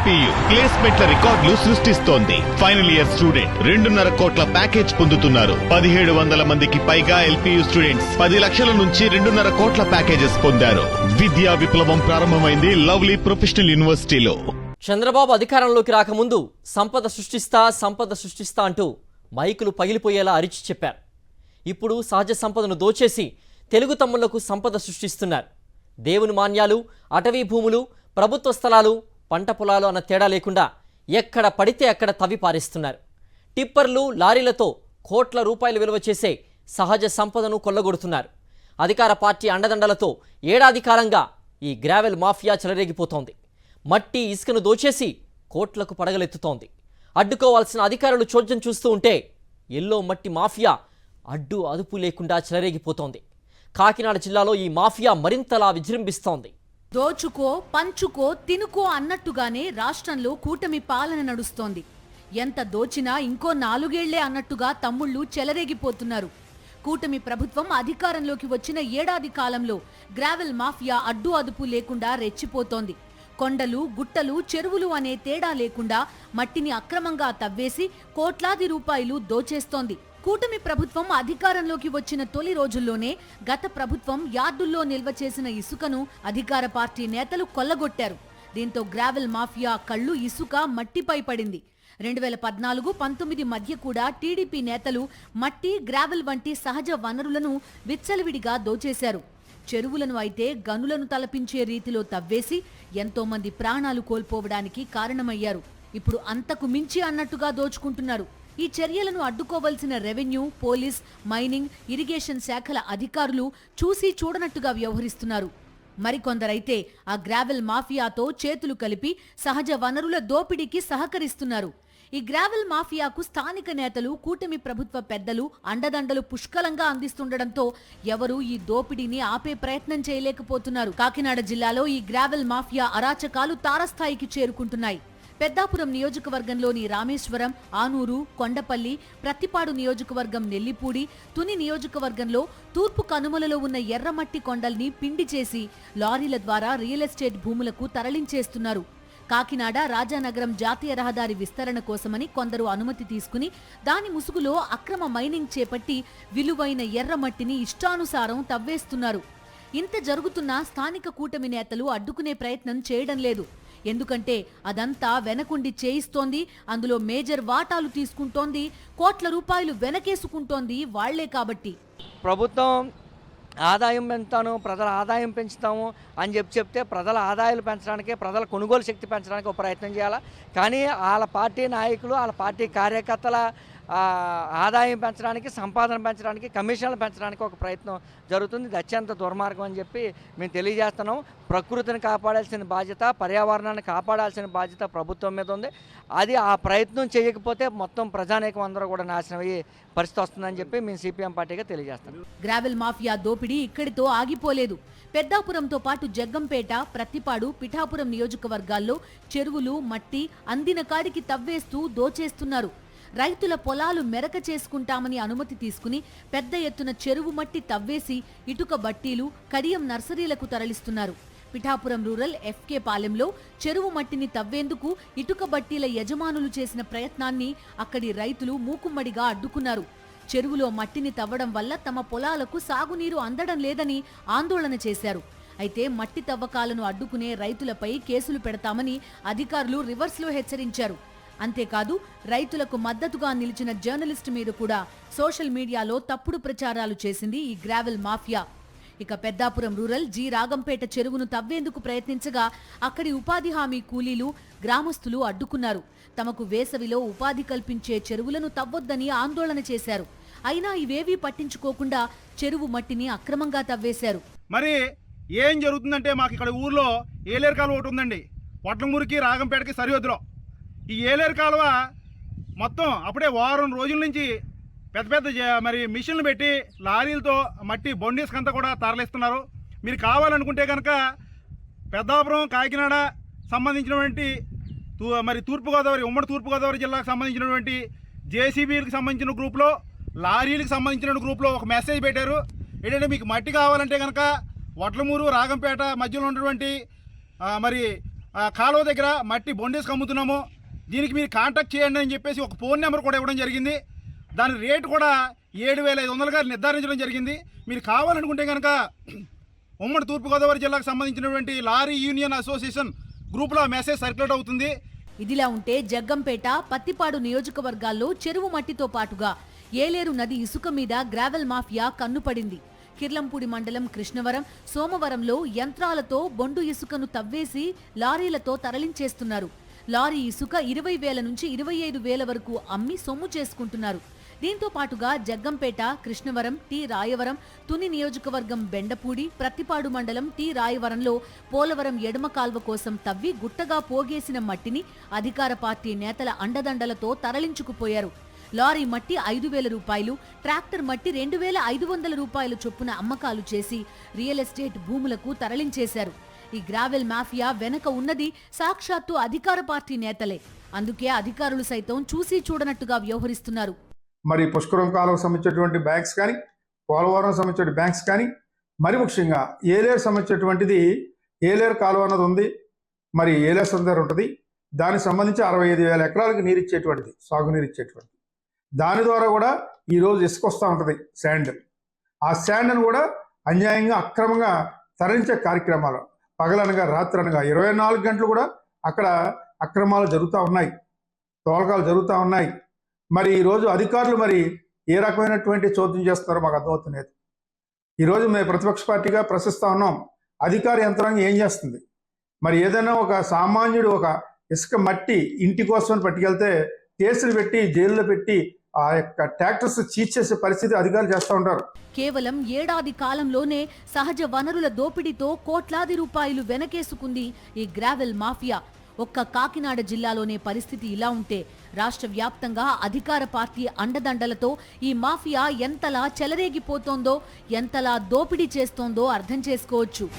LPU ప్లేస్మెంట్ల రికార్డులు సృష్టిస్తోంది. Final year student 2.5 కోట్ల ప్యాకేజ్ పొందుతున్నారు. 1700 మందికి పైగా ఎల్పీయూ స్టూడెంట్స్ 10 లక్షల నుంచి 2.5 కోట్ల ప్యాకేజెస్ పొందారు. విద్యా విప్లవం ప్రారంభమైంది లవ్లీ ప్రొఫెషనల్ యూనివర్సిటీలో. చంద్రబాబు అధికారంలోకి రాకముందు సంపద సృష్టిస్తా అంటూ మైకులు పగిలిపోయేలా అరిచి చెప్పారు. ఇప్పుడు సహజ సంపదను దోచేసి తెలుగు తమ్ముళ్లకు సంపద సృష్టిస్తున్నారు. దేవుని మాన్యాలు, అటవీ భూములు, ప్రభుత్వ స్థలాలు, పంట పొలాలు అన్న తేడా లేకుండా ఎక్కడ పడితే అక్కడ తవ్వి పారేస్తున్నారు. టిప్పర్లు, లారీలతో కోట్ల రూపాయలు విలువ చేసే సహజ సంపదను కొల్లగొడుతున్నారు. అధికార పార్టీ అండదండలతో ఏడాది కాలంగా ఈ గ్రావెల్ మాఫియా చెలరేగిపోతోంది. మట్టి, ఇసుకను దోచేసి కోట్లకు పడగలెత్తుతోంది. అడ్డుకోవాల్సిన అధికారులు చోద్యం చూస్తూ ఉంటే ఎల్లో మట్టి మాఫియా అడ్డు అదుపు లేకుండా చెలరేగిపోతోంది. కాకినాడ జిల్లాలో ఈ మాఫియా మరింతలా విజృంభిస్తోంది. దోచుకో, పంచుకో, తినుకో అన్నట్టుగానే రాష్ట్రంలో కూటమి పాలన నడుస్తోంది. ఎంత దోచినా ఇంకో 4 ఏళ్లే అన్నట్టుగా తమ్ముళ్లు చెలరేగిపోతున్నారు. కూటమి ప్రభుత్వం అధికారంలోకి వచ్చిన ఏడాది కాలంలో గ్రావెల్ మాఫియా అడ్డు అదుపు లేకుండా రెచ్చిపోతోంది. కొండలు, గుట్టలు, చెరువులు అనే తేడా లేకుండా మట్టిని అక్రమంగా తవ్వేసి కోట్లాది రూపాయలు దోచేస్తోంది. కూటమి ప్రభుత్వం అధికారంలోకి వచ్చిన తొలి రోజుల్లోనే గత ప్రభుత్వం యార్డుల్లో నిల్వ చేసిన ఇసుకను అధికార పార్టీ నేతలు కొల్లగొట్టారు. దీంతో గ్రావెల్ మాఫియా కళ్ళు ఇసుక, మట్టిపై పడింది. 2014-19 మధ్య కూడా టీడీపీ నేతలు మట్టి, గ్రావెల్ వంటి సహజ వనరులను విచ్చలవిడిగా దోచేశారు. చెరువులను అయితే గనులను తలపించే రీతిలో తవ్వేసి ఎంతో మంది ప్రాణాలు కోల్పోవడానికి కారణమయ్యారు. ఇప్పుడు అంతకు మించి అన్నట్టుగా దోచుకుంటున్నారు. ఈ చర్యలను అడ్డుకోవలసిన రెవెన్యూ, పోలీస్, మైనింగ్, ఇరిగేషన్ శాఖల అధికారులు చూసి చూడనట్టుగా వ్యవహరిస్తున్నారు. మరికొందరైతే ఆ గ్రావెల్ మాఫియాతో చేతులు కలిపి సహజ వనరుల దోపిడీకి సహకరిస్తున్నారు. ఈ గ్రావెల్ మాఫియాకు స్థానిక నేతలు, కూటమి ప్రభుత్వ పెద్దలు అండదండలు పుష్కలంగా అందిస్తుండటంతో ఎవరూ ఈ దోపిడీని ఆపే ప్రయత్నం చేయలేకపోతున్నారు. కాకినాడ జిల్లాలో ఈ గ్రావెల్ మాఫియా అరాచకాలు తారస్థాయికి చేరుకుంటున్నాయి. పెద్దాపురం నియోజకవర్గంలోని రామేశ్వరం, ఆనూరు, కొండపల్లి, ప్రత్తిపాడు నియోజకవర్గం నెల్లిపూడి, తుని నియోజకవర్గంలో తూర్పు కనుమలలో ఉన్న ఎర్రమట్టి కొండల్ని పిండి చేసి లారీల ద్వారా రియల్ ఎస్టేట్ భూములకు తరలించేస్తున్నారు. కాకినాడ రాజానగరం జాతీయ రహదారి విస్తరణ కోసమని కొందరు అనుమతి తీసుకుని దాని ముసుగులో అక్రమ మైనింగ్ చేపట్టి విలువైన ఎర్రమట్టిని ఇష్టానుసారం తవ్వేస్తున్నారు. ఇంత జరుగుతున్నా స్థానిక కూటమి నేతలు అడ్డుకునే ప్రయత్నం చేయడం లేదు. ఎందుకంటే అదంతా వెనకుండి చేయిస్తోంది, అందులో మేజర్ వాటాలు తీసుకుంటోంది, కోట్ల రూపాయలు వెనకేసుకుంటోంది వాళ్లే కాబట్టి. ప్రభుత్వం ఆదాయం పెంచుతాను, ప్రజల ఆదాయం పెంచుతాము అని చెప్తే ప్రజల ఆదాయాలు పెంచడానికి, ప్రజల కొనుగోలు శక్తి పెంచడానికి ఒక ప్రయత్నం చేయాలి. కానీ వాళ్ళ పార్టీ నాయకులు, వాళ్ళ పార్టీ కార్యకర్తల ఆదాయం పెంచడానికి, సంపాదన పెంచడానికి, కమిషన్లు పెంచడానికి ఒక ప్రయత్నం జరుగుతుంది. ఇది అత్యంత దుర్మార్గం అని చెప్పి మేము తెలియజేస్తున్నాం. ప్రకృతిని కాపాడాల్సిన బాధ్యత, పర్యావరణాన్ని కాపాడాల్సిన బాధ్యత ప్రభుత్వం మీద ఉంది. అది ఆ ప్రయత్నం చేయకపోతే మొత్తం ప్రజానీకం అందరూ కూడా నాశనం అయ్యే పరిస్థితి వస్తుందని చెప్పి మేము సిపిఎం పార్టీగా తెలియజేస్తాం. గ్రావెల్ మాఫియా దోపిడీ ఇక్కడితో ఆగిపోలేదు. పెద్దాపురంతో పాటు జగ్గంపేట, ప్రత్తిపాడు, పిఠాపురం నియోజకవర్గాల్లో చెరువులు, మట్టి అందిన కాడికి తవ్వేస్తూ దోచేస్తున్నారు. రైతుల పొలాలు మెరక చేసుకుంటామని అనుమతి తీసుకుని పెద్ద ఎత్తున చెరువు మట్టి తవ్వేసి ఇటుక బట్టీలు, కడియం నర్సరీలకు తరలిస్తున్నారు. పిఠాపురం రూరల్ ఎఫ్కే పాలెంలో చెరువు మట్టిని తవ్వేందుకు ఇటుక బట్టీల యజమానులు చేసిన ప్రయత్నాన్ని అక్కడి రైతులు మూకుమ్మడిగా అడ్డుకున్నారు. చెరువులో మట్టిని తవ్వడం వల్ల తమ పొలాలకు సాగునీరు అందడం లేదని ఆందోళన చేశారు. అయితే మట్టి తవ్వకాలను అడ్డుకునే రైతులపై కేసులు పెడతామని అధికారులు రివర్స్లో హెచ్చరించారు. అంతేకాదు రైతులకు మద్దతుగా నిలిచిన జర్నలిస్ట్ మీద కూడా సోషల్ మీడియాలో తప్పుడు ప్రచారాలు చేసింది ఈ గ్రావెల్ మాఫియా. ఇక పెద్దాపురం రూరల్ జి రాగంపేట చెరువును తవ్వేందుకు ప్రయత్నించగా అక్కడి ఉపాధి హామీ కూలీలు, గ్రామస్తులు అడ్డుకున్నారు. తమకు వేసవిలో ఉపాధి కల్పించే చెరువులను తవ్వొద్దని ఆందోళన చేశారు. అయినా ఇవేవీ పట్టించుకోకుండా చెరువు మట్టిని అక్రమంగా తవ్వేశారు. మరి ఏం జరుగుతుందంటే మాకు ఇక్కడ ఊర్లో ఏలేరు కాలువ ఒకటి ఉందండి. పొట్లమూరికి రాగంపేటకి సరిహద్దులో ఈ ఏలేరు కాలువ మొత్తం అప్పుడే వారం రోజుల నుంచి పెద్ద పెద్ద మరి మిషన్లు పెట్టి లారీలతో మట్టి బొండీస్కంతా కూడా తరలిస్తున్నారు. మీరు కావాలనుకుంటే కనుక పెద్దాపురం, కాకినాడ సంబంధించినటువంటి మరి తూర్పుగోదావరి, ఉమ్మడి తూర్పుగోదావరి జిల్లాకు సంబంధించినటువంటి జేసీబీలకు సంబంధించిన గ్రూప్లో, లారీలకు సంబంధించిన గ్రూప్లో ఒక మెసేజ్ పెట్టారు. ఏంటంటే మీకు మట్టి కావాలంటే కనుక వడ్లమూరు, రాగంపేట మధ్యలో ఉన్నటువంటి మరి కాలువ దగ్గర మట్టి బొండేసి అమ్ముతున్నాము, దీనికి మీరు కాంటాక్ట్ చేయండి అని చెప్పేసి ఒక ఫోన్ నెంబర్ కూడా ఇవ్వడం జరిగింది. దాని రేటు కూడా 7,500గా నిర్ధారించడం జరిగింది. మీరు కావాలనుకుంటే కనుక ఉమ్మడి తూర్పుగోదావరి జిల్లాకు సంబంధించినటువంటి లారీ యూనియన్ అసోసియేషన్ గ్రూప్లో మెసేజ్ సర్క్యులేట్ అవుతుంది. ఇదిలా ఉంటే జగ్గంపేట, పత్తిపాడు నియోజకవర్గాల్లో చెరువు మట్టితో పాటుగా ఏలేరు నది ఇసుక మీద గ్రావెల్ మాఫియా కన్నుపడింది. కిర్లంపూడి మండలం కృష్ణవరం, సోమవరంలో యంత్రాలతో బొండు ఇసుకను తవ్వేసి లారీలతో తరలించేస్తున్నారు. లారీ ఇసుక 20,000 నుంచి 25,000 వరకు అమ్మి సొమ్ము చేసుకుంటున్నారు. దీంతో పాటుగా జగ్గంపేట, కృష్ణవరం, టి రాయవరం, తుని నియోజకవర్గం బెండపూడి, ప్రత్తిపాడు మండలం టి రాయవరంలో పోలవరం ఎడమ కాల్వ కోసం తవ్వి గుట్టగా పోగేసిన మట్టిని అధికార పార్టీ నేతల అండదండలతో తరలించుకుపోయారు. లారీ మట్టి 5,000 రూపాయలు, ట్రాక్టర్ మట్టి 2,500 రూపాయలు చొప్పున అమ్మకాలు చేసి రియల్ ఎస్టేట్ భూములకు తరలించేశారు. ఈ గ్రావెల్ మాఫియా వెనక ఉన్నది సాక్షాత్తు అధికార పార్టీ నేతలే. అందుకే అధికారులు సైతం చూసి చూడనట్టుగా వ్యవహరిస్తున్నారు. మరి పుష్కరం కాలువకు సంబంధించినటువంటి బ్యాంక్స్ కానీ, పోలవరం సంబంధించిన బ్యాంక్స్ కానీ, మరి ముఖ్యంగా ఏలేరు సంబంధించినటువంటిది ఏలేరు కాలువ అన్నది ఉంది. మరి ఏలేరు సందర్ ఉంటుంది. దానికి సంబంధించి 65,000 ఎకరాలకు నీరు ఇచ్చేటువంటిది, సాగునీరు ఇచ్చేటువంటిది. దాని ద్వారా కూడా ఈరోజు ఇసుక వస్తూ ఉంటుంది, శాండ్. ఆ శాండ్ను కూడా అన్యాయంగా అక్రమంగా తరలించే కార్యక్రమాలు పగలనగా రాత్రనగా 24 గంటలు కూడా అక్కడ అక్రమాలు జరుగుతూ ఉన్నాయి, తోలకాలు జరుగుతూ ఉన్నాయి. మరి ఈరోజు అధికారులు మరి ఏ రకమైనటువంటి చోద్యం చేస్తున్నారో మాకు అర్థమవుతున్నది. ఈరోజు మేము ప్రతిపక్ష పార్టీగా ప్రశ్నిస్తూ ఉన్నాం, అధికార యంత్రాంగం ఏం చేస్తుంది? మరి ఏదైనా ఒక సామాన్యుడు ఒక ఇసుక మట్టి ఇంటి కోసం పట్టుకెళ్తే కేసులు పెట్టి జైల్లో పెట్టి ఆ యొక్క ట్రాక్టర్స్ చీజ్ చేసే పరిస్థితి అధికారులు చేస్తూ ఉంటారు. కేవలం ఏడాది కాలంలోనే సహజ వనరుల దోపిడీతో కోట్లాది రూపాయలు వెనకేసుకుంది ఈ గ్రావెల్ మాఫియా. ఒక్క కాకినాడ జిల్లాలోనే పరిస్థితి ఇలా ఉంటే రాష్ట్ర వ్యాప్తంగా అధికార పార్టీ అండదండలతో ఈ మాఫియా ఎంతలా చెలరేగిపోతోందో, ఎంతలా దోపిడీ చేస్తోందో అర్థం చేసుకోవచ్చు.